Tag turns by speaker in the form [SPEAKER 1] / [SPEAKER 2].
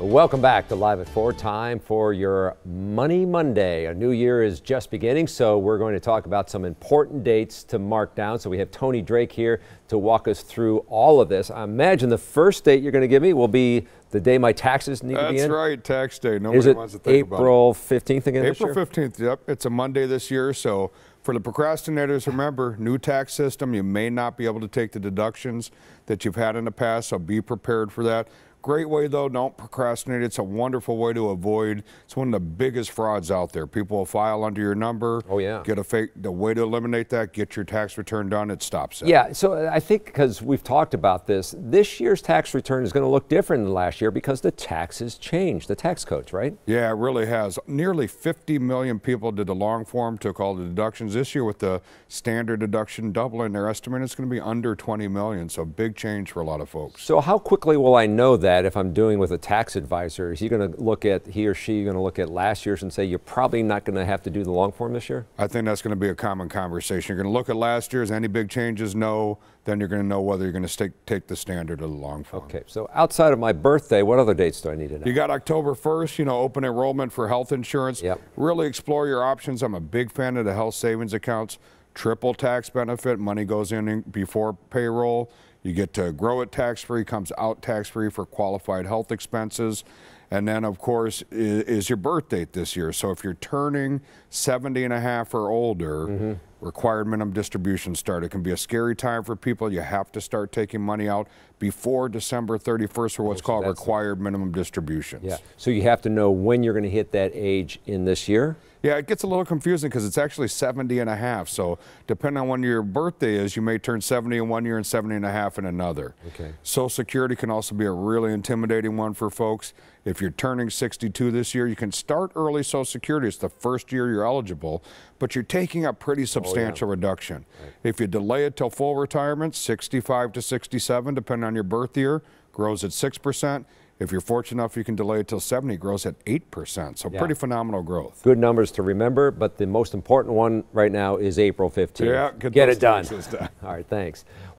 [SPEAKER 1] Welcome back to Live at 4, time for your Money Monday. A new year is just beginning, so we're going to talk about some important dates to mark down. So we have Tony Drake here to walk us through all of this. I imagine the first date you're going to give me will be the day my taxes need to be in.
[SPEAKER 2] That's right, tax day. Nobody wants to think about it.
[SPEAKER 1] April 15th again this year?
[SPEAKER 2] April 15th, yep. It's a Monday this year, so for the procrastinators, remember, new tax system, you may not be able to take the deductions that you've had in the past, so be prepared for that. Great way, though, don't procrastinate. It's a wonderful way to avoid. It's one of the biggest frauds out there. People will file under your number.
[SPEAKER 1] Oh, yeah.
[SPEAKER 2] Get a fake. The way to eliminate that, get your tax return done, it stops it.
[SPEAKER 1] Yeah, so I think because we've talked about this year's tax return is going to look different than last year because the taxes changed, the tax codes, right?
[SPEAKER 2] Yeah, it really has. Nearly 50 million people did the long form, took all the deductions. This year with the standard deduction doubling, they're estimating it's going to be under 20 million, so big change for a lot of folks.
[SPEAKER 1] So how quickly will I know that if I'm doing with a tax advisor? Is he or she going to look at last year's and say, you're probably not going to have to do the long form this year?
[SPEAKER 2] I think that's going to be a common conversation. You're going to look at last year's, any big changes, no, then you're going to know whether you're going to take the standard or the long form.
[SPEAKER 1] Okay, so outside of my birthday, what other dates do I need to know?
[SPEAKER 2] You got October 1st, you know, open enrollment for health insurance.
[SPEAKER 1] Yep.
[SPEAKER 2] Really explore your options. I'm a big fan of the health savings accounts. Triple tax benefit, money goes in before payroll. You get to grow it tax-free, comes out tax-free for qualified health expenses. And then, of course, is your birth date this year. So if you're turning 70 and a half or older, required minimum distribution start. It can be a scary time for people. You have to start taking money out before December 31st for what's called required minimum distributions.
[SPEAKER 1] Yeah, so you have to know when you're going to hit that age in this year?
[SPEAKER 2] Yeah, it gets a little confusing because it's actually 70 and a half. So depending on when your birthday is, you may turn 70 in one year and 70 and a half in another.
[SPEAKER 1] Okay.
[SPEAKER 2] Social Security can also be a really intimidating one for folks. If you're turning 62 this year, you can start early Social Security. It's the first year you're eligible, but you're taking a pretty substantial reduction. Right. If you delay it till full retirement, 65 to 67, depending on your birth year, grows at 6%. If you're fortunate enough, you can delay it till 70, grows at 8%. So pretty phenomenal growth.
[SPEAKER 1] Good numbers to remember, but the most important one right now is April 15th.
[SPEAKER 2] Yeah,
[SPEAKER 1] get it done.
[SPEAKER 2] done.
[SPEAKER 1] All right, thanks.